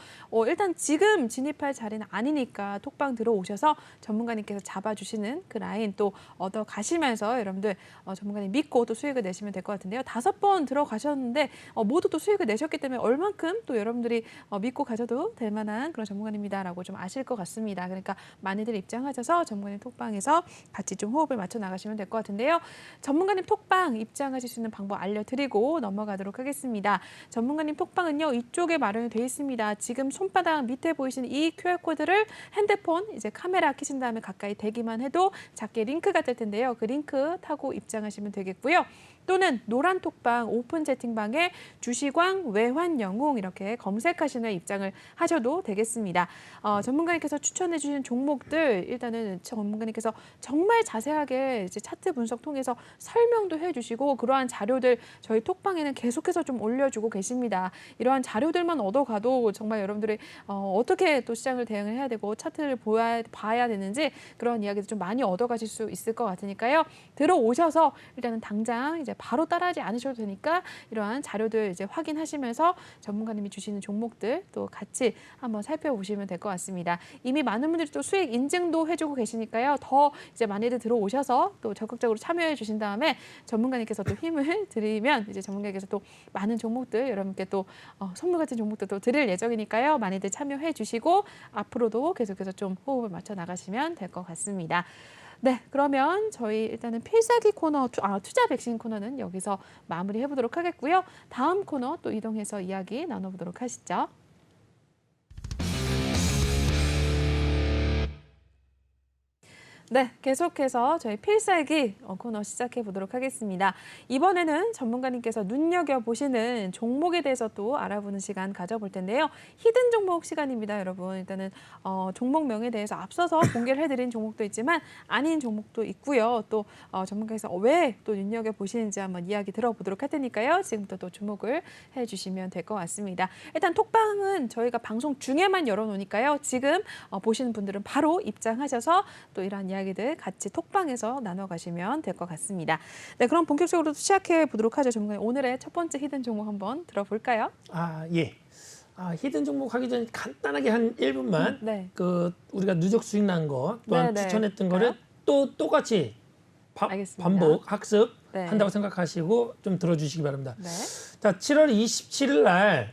일단 지금 진입할 자리는 아니니까 톡방 들어오셔서 전문가님께서 잡아주시는 그 라인 또 얻어 가시면서 여러분들 전문가님 믿고 또 수익을 내시면 될 것 같은데요. 5번 들어가셨는데 모두 또 수익을 내셨기 때문에 얼만큼 또 여러분들이 믿고 가셔도 될 만한 그런 전문가님이다라고 좀 아실 것 같습니다. 그러니까 많이들 입장하셔서 전문가님 톡방에서 같이 좀 호흡을 맞춰 나가시면 될 것 같은데요. 전문가님 톡방 입장하실 수 있는 방법 알려드리고 넘어가도록 하겠습니다. 전문가님 톡방은요 이쪽에 마련이 되어 있습니다. 지금 손바닥 밑에 보이시는 이 QR코드를 핸드폰 이제 카메라 켜신 다음에 가까이 대기만 해도 작게 링크가 뜰 텐데요. 그 링크 타고 입장하시면 되겠고요. 또는 노란 톡방 오픈 채팅방에 주시광 외환영웅 이렇게 검색하시는 입장을 하셔도 되겠습니다. 전문가님께서 추천해 주신 종목들 일단은 전문가님께서 정말 자세하게 이제 차트 분석 통해서 설명도 해주시고 그러한 자료들 저희 톡방에는 계속해서 좀 올려주고 계십니다. 이러한 자료들만 얻어가도 정말 여러분들이 어떻게 또 시장을 대응을 해야 되고 차트를 봐야 되는지 그런 이야기도 좀 많이 얻어가실 수 있을 것 같으니까요. 들어오셔서 일단은 당장 이제 바로 따라하지 않으셔도 되니까 이러한 자료들 이제 확인하시면서 전문가님이 주시는 종목들 또 같이 한번 살펴보시면 될 것 같습니다. 이미 많은 분들이 또 수익 인증도 해주고 계시니까요. 더 이제 많이들 들어오셔서 또 적극적으로 참여해 주신 다음에 전문가님께서 또 힘을 드리면 이제 전문가님께서 또 많은 종목들 여러분께 또 선물 같은 종목들도 드릴 예정이니까요. 많이들 참여해 주시고 앞으로도 계속해서 좀 호흡을 맞춰 나가시면 될 것 같습니다. 네, 그러면 저희 일단은 필살기 코너, 투자 백신 코너는 여기서 마무리해 보도록 하겠고요. 다음 코너 또 이동해서 이야기 나눠보도록 하시죠. 네, 계속해서 저희 필살기 코너 시작해 보도록 하겠습니다. 이번에는 전문가님께서 눈여겨보시는 종목에 대해서 또 알아보는 시간 가져볼 텐데요. 히든 종목 시간입니다, 여러분. 일단은 종목명에 대해서 앞서서 공개를 해드린 종목도 있지만 아닌 종목도 있고요. 또 전문가께서 왜 또 눈여겨보시는지 한번 이야기 들어보도록 할 테니까요. 지금부터 또 주목을 해주시면 될 것 같습니다. 일단 톡방은 저희가 방송 중에만 열어놓으니까요. 지금 보시는 분들은 바로 입장하셔서 또 이러한 이야기들 같이 톡방에서 나눠가시면 될 것 같습니다. 네, 그럼 본격적으로 시작해 보도록 하죠. 전문가님, 오늘의 첫 번째 히든 종목 한번 들어볼까요? 예. 히든 종목 하기 전에 간단하게 한 1분만 네. 우리가 누적 수익 난 거 또한 네, 네. 추천했던 거를 똑같이 알겠습니다. 반복 학습 네. 한다고 생각하시고 좀 들어주시기 바랍니다. 네. 자, 7월 27일 날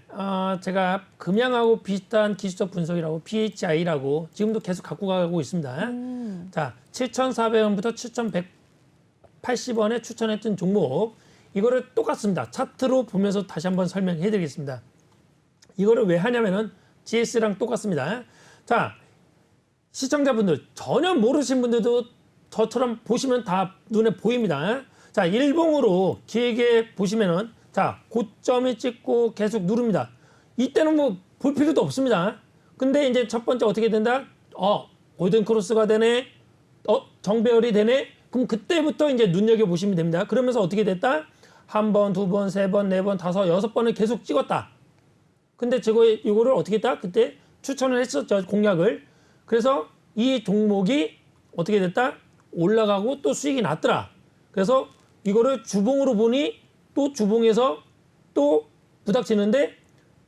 제가 금양하고 비슷한 기술적 분석이라고 PHI라고 지금도 계속 갖고 가고 있습니다. 자, 7,400원부터 7,180원에 추천했던 종목 이거를 똑같습니다. 차트로 보면서 다시 한번 설명해 드리겠습니다. 이거를 왜 하냐면은 GS랑 똑같습니다. 자, 시청자분들 전혀 모르신 분들도 저처럼 보시면 다 눈에 보입니다. 자, 일봉으로 길게 보시면은 자, 고점이 찍고 계속 누릅니다. 이때는 뭐 볼 필요도 없습니다. 근데 이제 첫 번째 어떻게 된다? 골든 크로스가 되네. 정배열이 되네. 그럼 그때부터 이제 눈여겨 보시면 됩니다. 그러면서 어떻게 됐다? 한 번, 두 번, 세 번, 네 번, 다섯, 여섯 번을 계속 찍었다. 근데 이거를 어떻게 했다? 그때 추천을 했었죠, 공략을. 그래서 이 종목이 어떻게 됐다? 올라가고 또 수익이 났더라. 그래서 이거를 주봉으로 보니 또 주봉에서 또 부닥치는데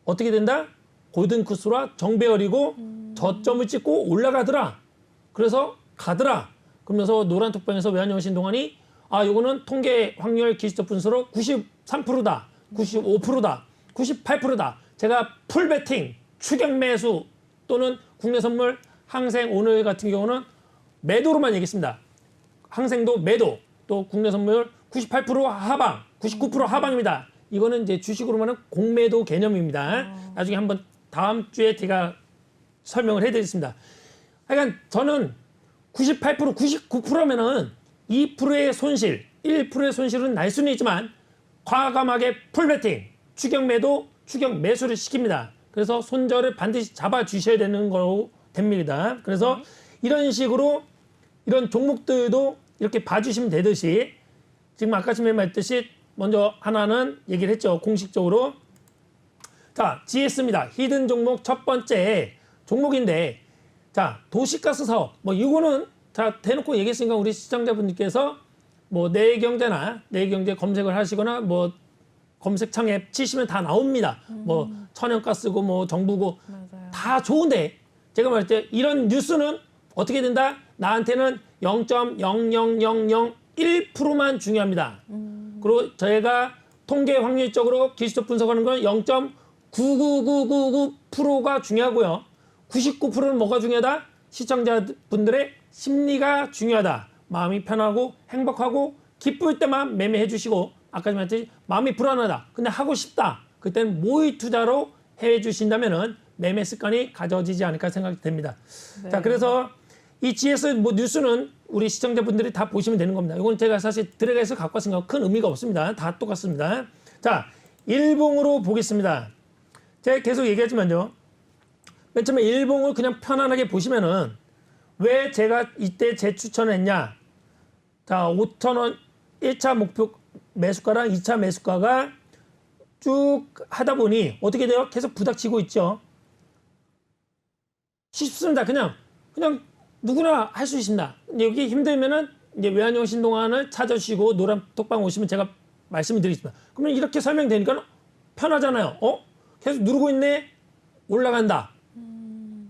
어떻게 된다? 골든크로스와 정배열이고 저점을 찍고 올라가더라. 그래서 가더라. 그러면서 노란 톡방에서 외환 오신 동안이 요거는 통계 확률 기술적 분석으로 93%다. 95%다. 98%다. 제가 풀베팅, 추격 매수 또는 국내 선물 항생 오늘 같은 경우는 매도로만 얘기했습니다. 항생도 매도, 또 국내 선물 98% 하방, 99% 하방입니다. 이거는 이제 주식으로만은 공매도 개념입니다. 나중에 한번 다음 주에 제가 설명을 해드리겠습니다. 하여간 저는 98%, 99%면은 2%의 손실, 1%의 손실은 날 수는 있지만 과감하게 풀베팅, 추격 매도, 추격 매수를 시킵니다. 그래서 손절을 반드시 잡아 주셔야 되는 거로 됩니다. 그래서 이런 식으로 이런 종목들도 이렇게 봐주시면 되듯이 지금 아까 전에 말했듯이 먼저 하나는 얘기를 했죠. 공식적으로. 자, GS입니다. 히든 종목 첫 번째 종목인데 자, 도시가스 사업. 뭐 이거는 자, 대놓고 얘기했으니까 우리 시청자분들께서 뭐 내경제나 내경제 검색을 하시거나 뭐 검색창에 치시면 다 나옵니다. 뭐 천연가스고 뭐 정부고 맞아요. 다 좋은데 제가 말할 때 이런 뉴스는 어떻게 된다? 나한테는 0.00001%만 중요합니다. 그리고 저희가 통계 확률적으로 기술적 분석하는 건 0.99999%가 중요하고요. 99%는 뭐가 중요하다? 시청자분들의 심리가 중요하다. 마음이 편하고 행복하고 기쁠 때만 매매해 주시고 아까 말했듯이 마음이 불안하다. 근데 하고 싶다. 그때는 모의 투자로 해 주신다면은 매매 습관이 가져지지 않을까 생각이 됩니다. 네. 자, 그래서 이 GS 뭐 뉴스는 우리 시청자분들이 다 보시면 되는 겁니다. 이건 제가 사실 드래그해서 갖고 왔으니까 큰 의미가 없습니다. 다 똑같습니다. 자, 일봉으로 보겠습니다. 제가 계속 얘기하지만요. 맨 처음에 일봉을 그냥 편안하게 보시면은 왜 제가 이때 재추천을 했냐. 자, 5,000원 1차 목표 매수가랑 2차 매수가가 쭉 하다 보니 어떻게 돼요? 계속 부닥치고 있죠. 쉽습니다. 그냥 누구나 할 수 있습니다. 여기 힘들면은 이제 외환용 신동안을 찾아주시고 노란 톡방 오시면 제가 말씀을 드리겠습니다. 그러면 이렇게 설명되니까 편하잖아요. 계속 누르고 있네. 올라간다.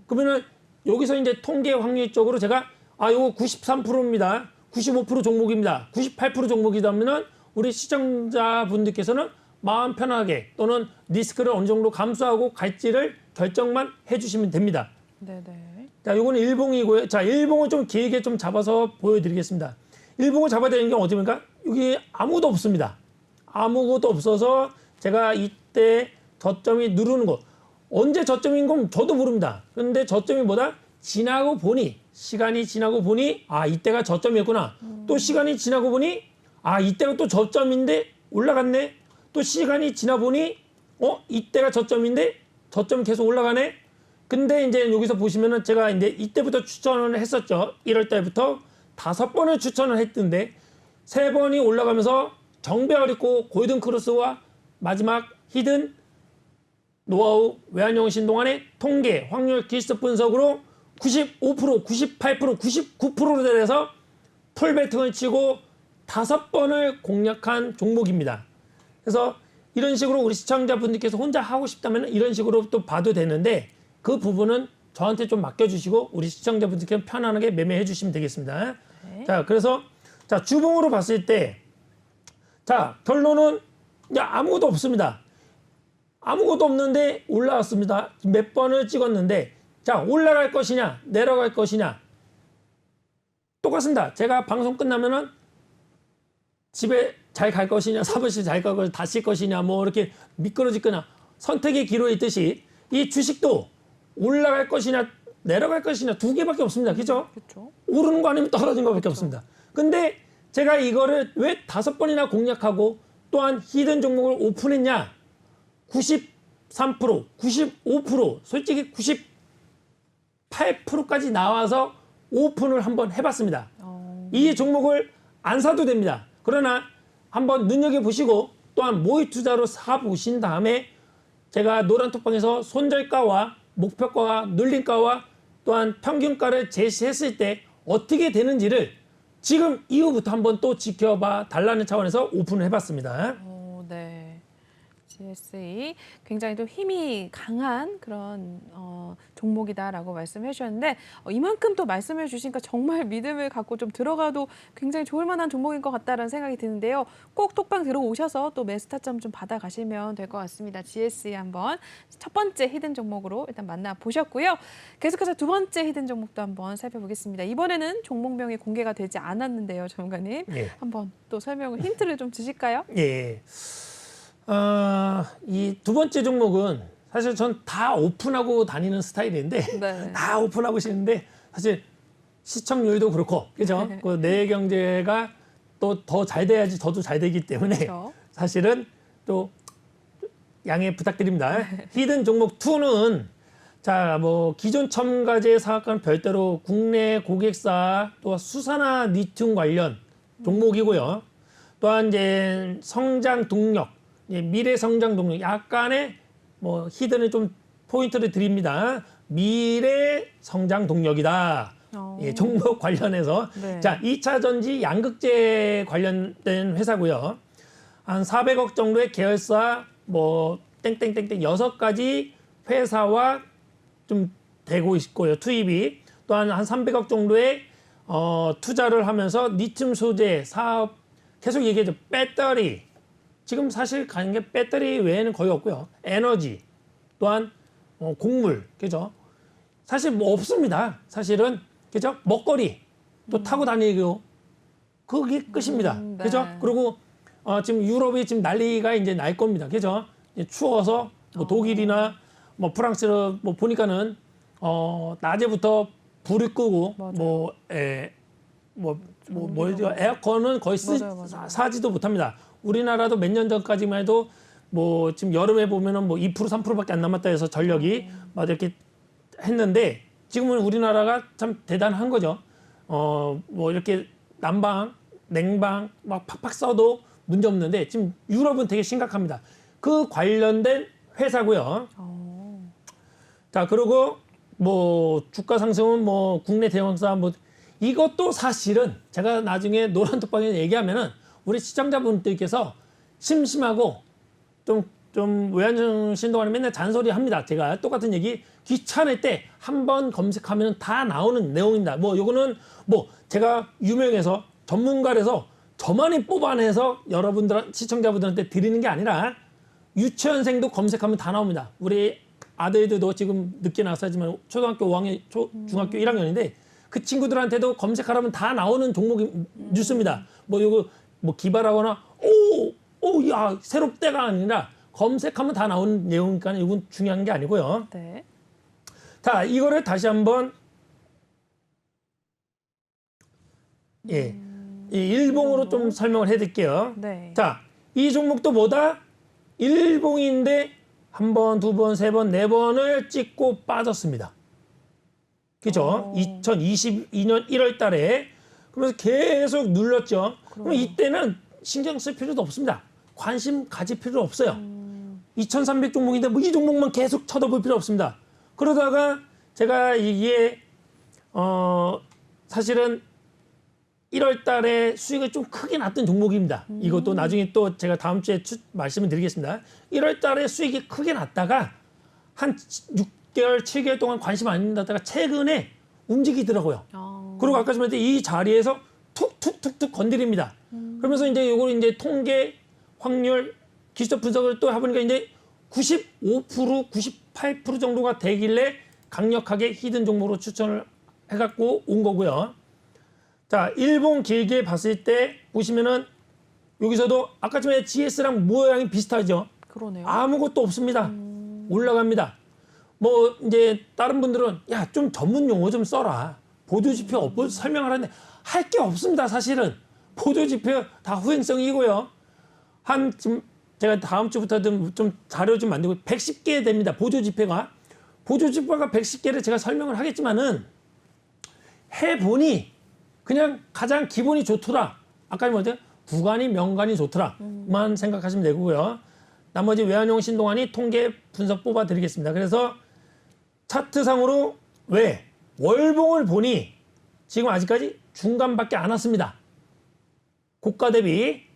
그러면은 여기서 이제 통계 확률적으로 제가 요거 93%입니다. 95% 종목입니다. 98% 종목이다면은 우리 시청자분들께서는 마음 편하게 또는 리스크를 어느 정도 감수하고 갈지를 결정만 해주시면 됩니다. 네네. 자, 요거는 일봉이고요. 자, 일봉을 좀 길게 좀 잡아서 보여드리겠습니다. 일봉을 잡아야 되는 게 어디입니까? 여기 아무도 없습니다. 아무것도 없어서 제가 이때 저점이 누르는 거. 언제 저점인 건 저도 모릅니다. 그런데 저점이 뭐다? 지나고 보니 시간이 지나고 보니 아 이때가 저점이었구나. 또 시간이 지나고 보니 아 이때가 또 저점인데 올라갔네. 또 시간이 지나 보니 이때가 저점인데 저점 계속 올라가네. 근데 이제 여기서 보시면은 제가 이제 이때부터 추천을 했었죠. 1월 달부터 5번을 추천을 했던데 3번이 올라가면서 정배열 있고 골든 크로스와 마지막 히든 노하우 외환용 신동안의 통계 확률 기술 분석으로 95%, 98%, 99%로 돼서 풀배팅을 치고 5번을 공략한 종목입니다. 그래서 이런 식으로 우리 시청자분들께서 혼자 하고 싶다면 이런 식으로 또 봐도 되는데 그 부분은 저한테 좀 맡겨주시고 우리 시청자분들께 편안하게 매매해 주시면 되겠습니다. 네. 자, 그래서 자 주봉으로 봤을 때 자 결론은 이제 아무것도 없습니다. 아무것도 없는데 올라왔습니다. 몇 번을 찍었는데 자 올라갈 것이냐 내려갈 것이냐 똑같습니다. 제가 방송 끝나면은 집에 잘 갈 것이냐 사무실 잘 갈 것이냐 다칠 것이냐 뭐 이렇게 미끄러지거나 선택의 기로에 있듯이 이 주식도 올라갈 것이냐 내려갈 것이냐 2개밖에 없습니다. 그죠? 그렇죠. 오르는 거 아니면 떨어지는 거밖에 없습니다. 근데 제가 이거를 왜 5번이나 공략하고 또한 히든 종목을 오픈했냐? 93%, 95%, 솔직히 98%까지 나와서 오픈을 한번 해봤습니다. 이 종목을 안 사도 됩니다. 그러나 한번 눈여겨보시고 또한 모의 투자로 사보신 다음에 제가 노란톡방에서 손절가와 목표가와 눌림가와 또한 평균가를 제시했을 때 어떻게 되는지를 지금 이후부터 한번 또 지켜봐 달라는 차원에서 오픈을 해봤습니다. 네. GSE 굉장히 또 힘이 강한 그런 종목이다라고 말씀해 주셨는데 이만큼 또 말씀해 주시니까 정말 믿음을 갖고 좀 들어가도 굉장히 좋을 만한 종목인 것 같다라는 생각이 드는데요. 꼭 톡방 들어오셔서 또 매수타점 좀 받아가시면 될 것 같습니다. GSE 한번 첫 번째 히든 종목으로 일단 만나보셨고요. 계속해서 두 번째 히든 종목도 한번 살펴보겠습니다. 이번에는 종목명이 공개가 되지 않았는데요. 전문가님. 예. 한번 또 설명을 힌트를 좀 주실까요? 예. 이 두 번째 종목은 사실 전 다 오픈하고 다니는 스타일인데 네. 다 오픈하고 싶은데 사실 시청률도 그렇고 그죠? 네. 그 내 경제가 또 더 잘 돼야지 저도 잘 되기 때문에 그렇죠. 사실은 또 양해 부탁드립니다. 히든 종목 2는 자, 뭐 기존 첨가제 사업과는 별도로 국내 고객사 또 수산화 리튬 관련 종목이고요. 또한 이제 성장 동력, 미래 성장 동력 약간의 뭐 히든을 좀 포인트를 드립니다. 미래 성장 동력이다. 예, 종목 관련해서 네. 자 2차 전지 양극재 관련된 회사고요. 한 400억 정도의 계열사 뭐 땡땡땡땡 6가지 회사와 좀 되고 있고요. 투입이 또한 한 300억 정도의 투자를 하면서 리튬 소재 사업 계속 얘기하죠. 배터리 지금 사실 가는 게 배터리 외에는 거의 없고요. 에너지 또한 곡물 그죠? 사실 뭐 없습니다. 사실은 그죠? 먹거리 또 타고 다니고 그게 끝입니다. 네. 그죠? 그리고 지금 유럽이 지금 난리가 이제 날 겁니다. 그죠? 이제 추워서 뭐 독일이나 뭐 프랑스를 뭐 보니까는 낮에부터 불을 끄고 맞아요. 뭐죠? 에어컨은 거의 맞아요. 사지도 못합니다. 우리나라도 몇 년 전까지만 해도 뭐 지금 여름에 보면은 뭐 2% 3%밖에 안 남았다 해서 전력이 막 이렇게 했는데 지금은 우리나라가 참 대단한 거죠. 뭐 이렇게 난방, 냉방 막 팍팍 써도 문제 없는데 지금 유럽은 되게 심각합니다. 그 관련된 회사고요. 자, 그리고 뭐 주가 상승은 뭐 국내 대형사 뭐 이것도 사실은 제가 나중에 노란톡방에 얘기하면은 우리 시청자분들께서 심심하고 좀 외환정 신동안에 맨날 잔소리 합니다. 제가 똑같은 얘기 귀찮을 때 한번 검색하면 다 나오는 내용입니다. 뭐 요거는 뭐 제가 유명해서 전문가라서 저만이 뽑아내서 여러분들 시청자분들한테 드리는 게 아니라 유치원생도 검색하면 다 나옵니다. 우리 아들들도 지금 늦게 나왔지만 초등학교 5학년, 중학교 1학년인데 그 친구들한테도 검색하라면 다 나오는 종목이 뉴스입니다. 뭐 요거 뭐 기발하거나 야 새롭대가 아니라 검색하면 다 나오는 내용이니까 이건 중요한 게 아니고요. 네. 자, 이거를 다시 한번 예, 이 일봉으로 좀 설명을 해드릴게요. 네. 자, 이 종목도 뭐다? 일봉인데 한 번, 두 번, 세 번, 네 번을 찍고 빠졌습니다. 그죠? 2022년 1월 달에. 그러면서 계속 눌렀죠. 그럼 이때는 신경 쓸 필요도 없습니다. 관심 가질 필요 없어요. 2,300 종목인데 뭐 이 종목만 계속 쳐다볼 필요 없습니다. 그러다가 제가 이게 사실은 1월 달에 수익을 좀 크게 났던 종목입니다. 이것도 나중에 또 제가 다음 주에 말씀을 드리겠습니다. 1월 달에 수익이 크게 났다가 한 6개월, 7개월 동안 관심 안 갖다가 최근에 움직이더라고요. 그리고 아까 말했듯이 이 자리에서 툭툭툭툭 건드립니다. 그러면서 이제 이걸 이제 통계, 확률, 기술적 분석을 또 해보니까 이제 95%, 98% 정도가 되길래 강력하게 히든 종목으로 추천을 해갖고 온 거고요. 자, 일봉 길게 봤을 때 보시면은 여기서도 아까 전에 GS랑 모양이 비슷하죠. 그러네요. 아무것도 없습니다. 올라갑니다. 뭐 이제 다른 분들은 야, 좀 전문 용어 좀 써라. 보조지표 설명하라는데 할 게 없습니다. 사실은 보조지표 다 후행성이고요. 지금 제가 다음 주부터 좀 자료 좀 만들고 110개 됩니다. 보조지표가 110개를 제가 설명을 하겠지만은 해보니 그냥 가장 기본이 좋더라. 아까 뭐죠? 구간이 명간이 좋더라만 생각하시면 되고요. 나머지 외환용 신동안이 통계 분석 뽑아 드리겠습니다. 그래서 차트상으로 왜 월봉을 보니 지금 아직까지 중간밖에 안 왔습니다. 고가 대비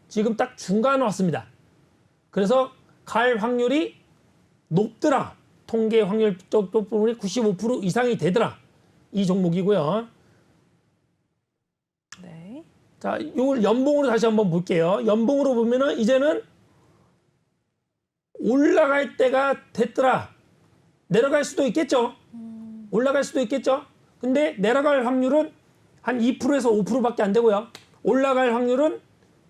지금 딱 중간 왔습니다. 그래서 갈 확률이 높더라. 통계 확률 쪽 부분이 95% 이상이 되더라. 이 종목이고요. 네. 자, 이걸 연봉으로 다시 한번 볼게요. 연봉으로 보면은 이제는 올라갈 때가 됐더라. 내려갈 수도 있겠죠. 올라갈 수도 있겠죠. 근데 내려갈 확률은 한 2%에서 5%밖에 안 되고요. 올라갈 확률은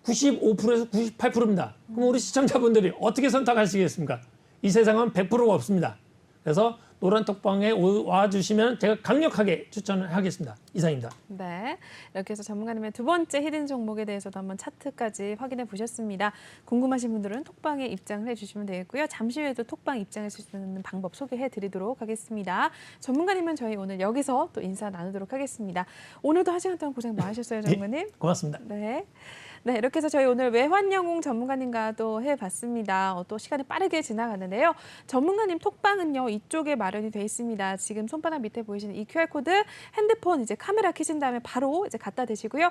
95%에서 98%입니다. 그럼 우리 시청자분들이 어떻게 선택하시겠습니까? 이 세상은 100%가 없습니다. 그래서 노란톡방에 와주시면 제가 강력하게 추천을 하겠습니다. 이상입니다. 네, 이렇게 해서 전문가님의 두 번째 히든 종목에 대해서도 한번 차트까지 확인해 보셨습니다. 궁금하신 분들은 톡방에 입장을 해주시면 되겠고요. 잠시 후에도 톡방 입장할 수 있는 방법 소개해 드리도록 하겠습니다. 전문가님은 저희 오늘 여기서 또 인사 나누도록 하겠습니다. 오늘도 한 시간 동안 고생 많으셨어요, 전문가님. 고맙습니다. 네. 네, 이렇게 해서 저희 오늘 외환영웅 전문가님과 또 해봤습니다. 또 시간이 빠르게 지나갔는데요. 전문가님 톡방은요, 이쪽에 마련이 돼 있습니다. 지금 손바닥 밑에 보이시는 이 QR코드 핸드폰 이제 카메라 켜신 다음에 바로 이제 갖다 대시고요.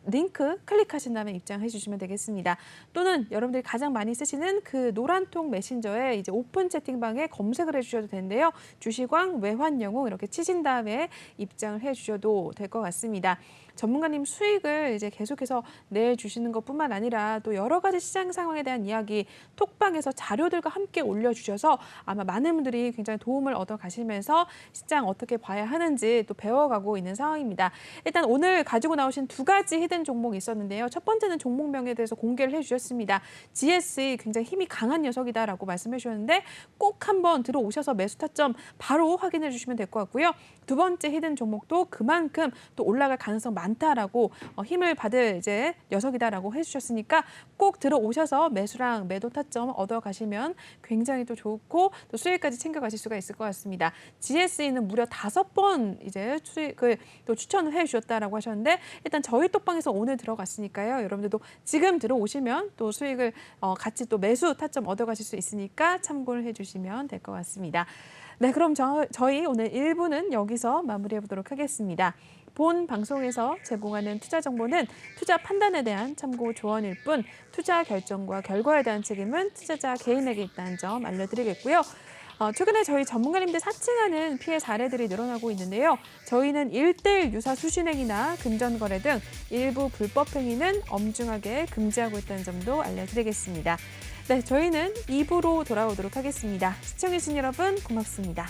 링크 클릭하신 다음에 입장해 주시면 되겠습니다. 또는 여러분들이 가장 많이 쓰시는 그 노란통 메신저에 이제 오픈 채팅방에 검색을 해주셔도 되는데요. 주시광 외환영웅 이렇게 치신 다음에 입장을 해주셔도 될 것 같습니다. 전문가님 수익을 이제 계속해서 내주시는 것뿐만 아니라 또 여러 가지 시장 상황에 대한 이야기 톡방에서 자료들과 함께 올려주셔서 아마 많은 분들이 굉장히 도움을 얻어 가시면서 시장 어떻게 봐야 하는지 또 배워가고 있는 상황입니다. 일단 오늘 가지고 나오신 두 가지 히든 종목이 있었는데요. 첫 번째는 종목명에 대해서 공개를 해주셨습니다. GSE 굉장히 힘이 강한 녀석이다라고 말씀해 주셨는데 꼭 한번 들어오셔서 매수 타점 바로 확인해 주시면 될 것 같고요. 두 번째 히든 종목도 그만큼 또 올라갈 가능성 많다라고 힘을 받을 이제 녀석이다라고 해주셨으니까 꼭 들어오셔서 매수랑 매도 타점 얻어 가시면 굉장히 또 좋고 또 수익까지 챙겨가실 수가 있을 것 같습니다. GSE는 무려 5번 이제 수익을 또 추천을 해주셨다라고 하셨는데 일단 저희 톡방에서 오늘 들어갔으니까요. 여러분들도 지금 들어오시면 또 수익을 같이 또 매수 타점 얻어 가실 수 있으니까 참고를 해주시면 될 것 같습니다. 네, 그럼 저희 오늘 1부는 여기서 마무리해 보도록 하겠습니다. 본 방송에서 제공하는 투자 정보는 투자 판단에 대한 참고 조언일 뿐 투자 결정과 결과에 대한 책임은 투자자 개인에게 있다는 점 알려드리겠고요. 최근에 저희 전문가님들 사칭하는 피해 사례들이 늘어나고 있는데요. 저희는 1:1 유사 수신행위나 금전거래 등 일부 불법 행위는 엄중하게 금지하고 있다는 점도 알려드리겠습니다. 네, 저희는 2부로 돌아오도록 하겠습니다. 시청해주신 여러분 고맙습니다.